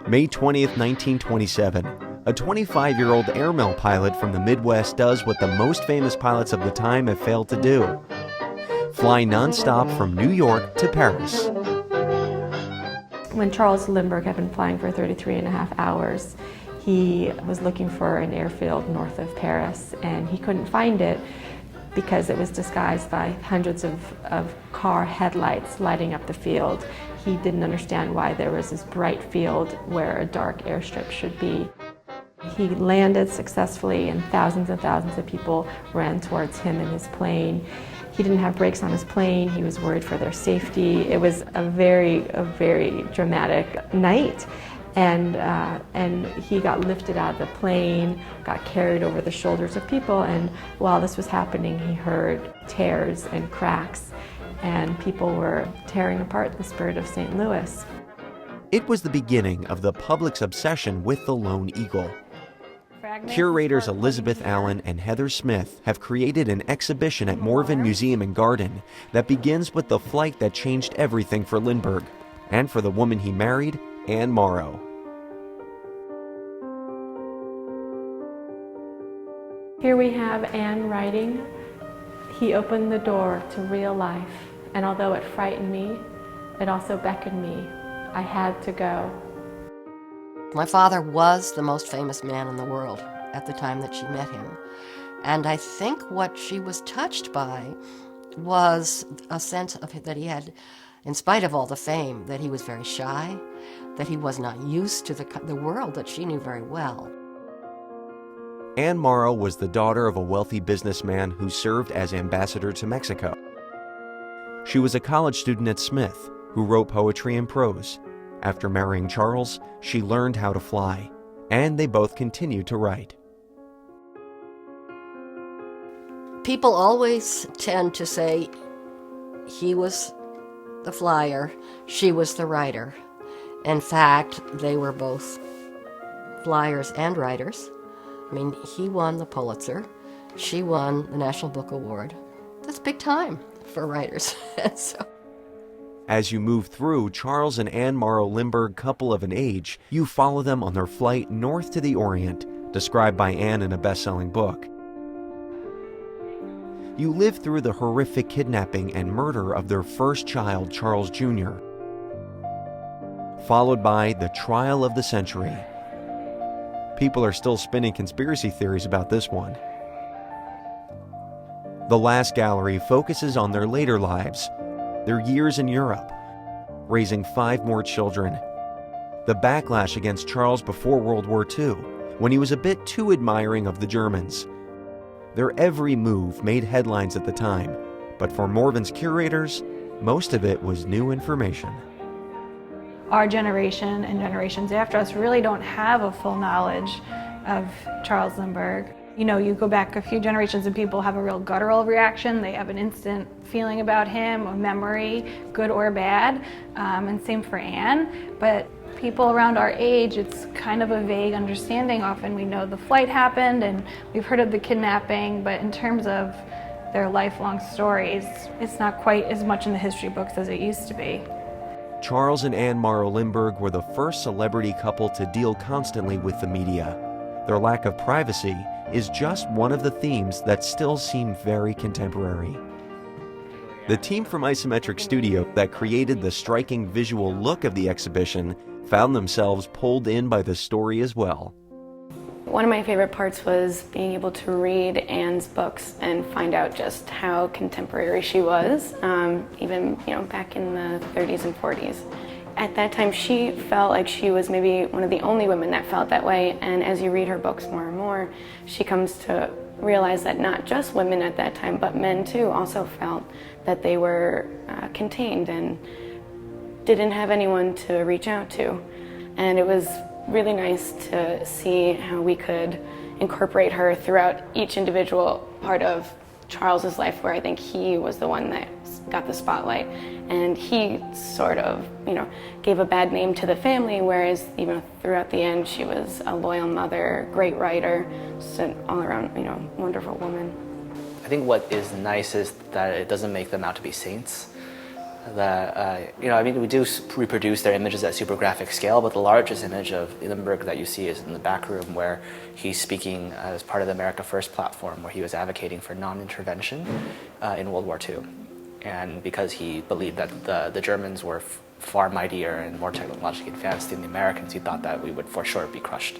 May 20th, 1927, a 25-year-old airmail pilot from the Midwest does what the most famous pilots of the time have failed to do: fly nonstop from New York to Paris. When Charles Lindbergh had been flying for 33.5 hours, he was looking for an airfield north of Paris, and he couldn't find it because it was disguised by hundreds of car headlights lighting up the field. He didn't understand why there was this bright field where a dark airstrip should be. He landed successfully, and thousands of people ran towards him and his plane. He didn't have brakes on his plane. He was worried for their safety. It was a very dramatic night. And he got lifted out of the plane, got carried over the shoulders of people, and while this was happening, he heard tears and cracks, and people were tearing apart the spirit of St. Louis. It was the beginning of the public's obsession with the Lone Eagle. Curators Elizabeth Allen and Heather Smith have created an exhibition at Morven Museum Garden that begins with the flight that changed everything for Lindbergh, and for the woman he married, Anne Morrow. Here we have Anne writing, "He opened the door to real life, and although it frightened me, it also beckoned me. I had to go." My father was the most famous man in the world at the time that she met him. And I think what she was touched by was a sense of that he had, in spite of all the fame, that he was very shy, that he was not used to the world that she knew very well. Anne Morrow was the daughter of a wealthy businessman who served as ambassador to Mexico. She was a college student at Smith who wrote poetry and prose. After marrying Charles, she learned how to fly, and they both continued to write. People always tend to say he was the flyer, she was the writer. In fact, they were both flyers and writers. I mean, he won the Pulitzer, she won the National Book Award. That's big time for writers. So. As you move through Charles and Anne Morrow Lindbergh, couple of an age, you follow them on their flight north to the Orient, described by Anne in a best-selling book. You live through the horrific kidnapping and murder of their first child, Charles Jr., followed by the trial of the century. People are still spinning conspiracy theories about this one. The last gallery focuses on their later lives, their years in Europe, raising 5 more children, the backlash against Charles before World War II, when he was a bit too admiring of the Germans. Their every move made headlines at the time, but for Morven's curators, most of it was new information. Our generation and generations after us really don't have a full knowledge of Charles Lindbergh. You know, you go back a few generations and people have a real guttural reaction. They have an instant feeling about him, a memory, good or bad, and same for Anne. But people around our age, it's kind of a vague understanding. Often we know the flight happened and we've heard of the kidnapping, but in terms of their lifelong stories, it's not quite as much in the history books as it used to be. Charles and Anne Morrow Lindbergh were the first celebrity couple to deal constantly with the media. Their lack of privacy is just one of the themes that still seem very contemporary. The team from Isometric Studio that created the striking visual look of the exhibition found themselves pulled in by the story as well. One of my favorite parts was being able to read Anne's books and find out just how contemporary she was, even back in the 30s and 40s. At that time, she felt like she was maybe one of the only women that felt that way, and as you read her books more and more, she comes to realize that not just women at that time, but men too also felt that they were contained and didn't have anyone to reach out to. And it was really nice to see how we could incorporate her throughout each individual part of Charles's life, where I think he was the one that got the spotlight, and he sort of, gave a bad name to the family, whereas even throughout the end, she was a loyal mother, great writer, just an all-around, wonderful woman. I think what is nice is that it doesn't make them out to be saints. We do reproduce their images at super graphic scale, but the largest image of Lindbergh that you see is in the back room, where he's speaking as part of the America First platform, where he was advocating for non-intervention in World War II. And because he believed that the Germans were far mightier and more technologically advanced than the Americans, he thought that we would for sure be crushed.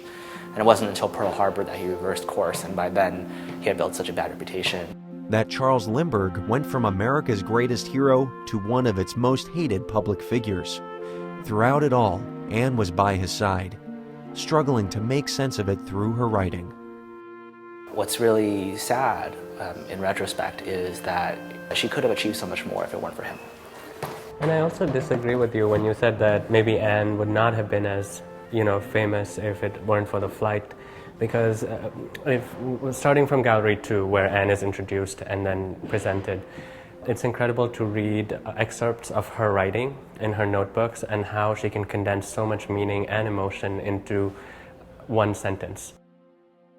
And it wasn't until Pearl Harbor that he reversed course, and by then he had built such a bad reputation. That Charles Lindbergh went from America's greatest hero to one of its most hated public figures. Throughout it all, Anne was by his side, struggling to make sense of it through her writing. What's really sad, in retrospect, is that she could have achieved so much more if it weren't for him. And I also disagree with you when you said that maybe Anne would not have been as, famous if it weren't for the flight. Because starting from Gallery 2, where Anne is introduced and then presented, it's incredible to read excerpts of her writing in her notebooks and how she can condense so much meaning and emotion into one sentence.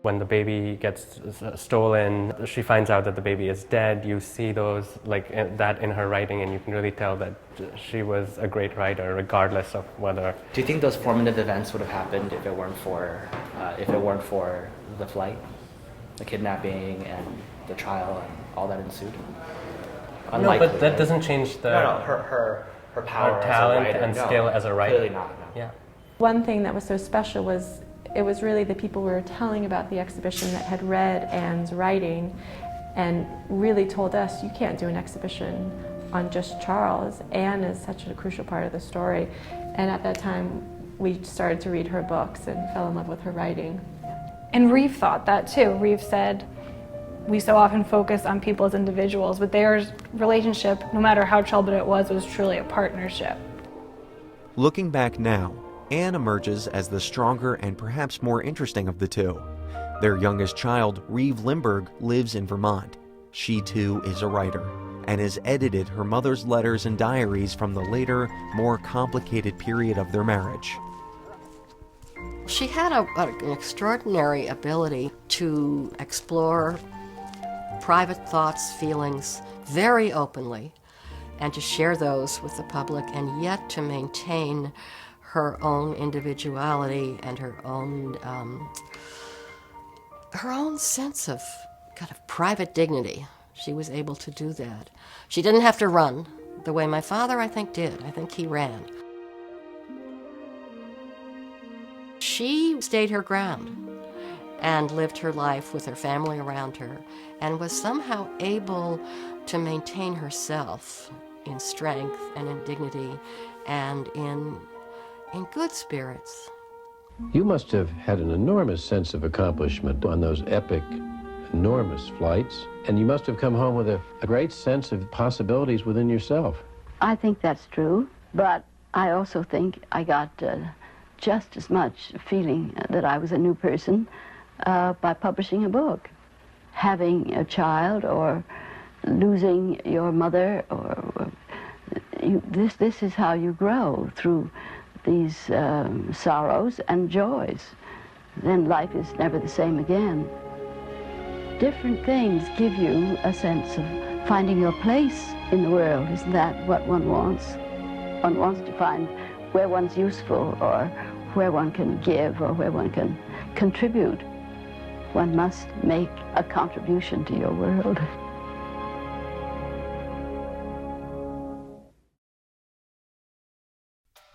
When the baby gets stolen, she finds out that the baby is dead. You see that in her writing, and you can really tell that she was a great writer, regardless of whether. Do you think those formative events would have happened if it weren't for the flight, the kidnapping, and the trial, and all that ensued? Unlikely, no, but that doesn't change her power, her talent as a writer. and skill as a writer. Clearly not. No. Yeah. One thing that was so special was it was really the people we were telling about the exhibition that had read Anne's writing and really told us, you can't do an exhibition on just Charles. Anne is such a crucial part of the story. And at that time, we started to read her books and fell in love with her writing. And Reeve thought that too. Reeve said, we so often focus on people as individuals, but their relationship, no matter how troubled it was truly a partnership. Looking back now, Anne emerges as the stronger and perhaps more interesting of the two. Their youngest child, Reeve Lindbergh, lives in Vermont. She too is a writer and has edited her mother's letters and diaries from the later, more complicated period of their marriage. She had an extraordinary ability to explore private thoughts, feelings very openly, and to share those with the public, and yet to maintain her own individuality and her own sense of kind of private dignity. She was able to do that. She didn't have to run the way my father, I think, did. I think he ran. She stayed her ground and lived her life with her family around her and was somehow able to maintain herself in strength and in dignity and in good spirits. You must have had an enormous sense of accomplishment on those epic, enormous flights, and you must have come home with a great sense of possibilities within yourself. I think that's true, but I also think I got just as much feeling that I was a new person by publishing a book. Having a child or losing your mother, or this is how you grow, through these sorrows and joys. Then life is never the same again. Different things give you a sense of finding your place in the world. Isn't that what one wants? One wants to find where one's useful, or where one can give, or where one can contribute. One must make a contribution to your world.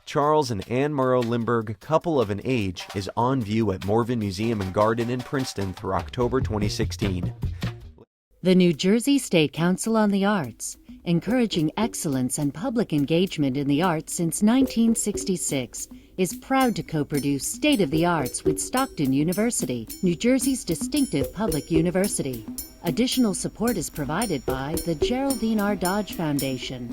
Charles and Anne Morrow Lindbergh, Couple of an Age, is on view at Morven Museum Garden in Princeton through October 2016. The New Jersey State Council on the Arts, encouraging excellence and public engagement in the arts since 1966, is proud to co-produce State of the Arts with Stockton University, New Jersey's distinctive public university. Additional support is provided by the Geraldine R. Dodge Foundation.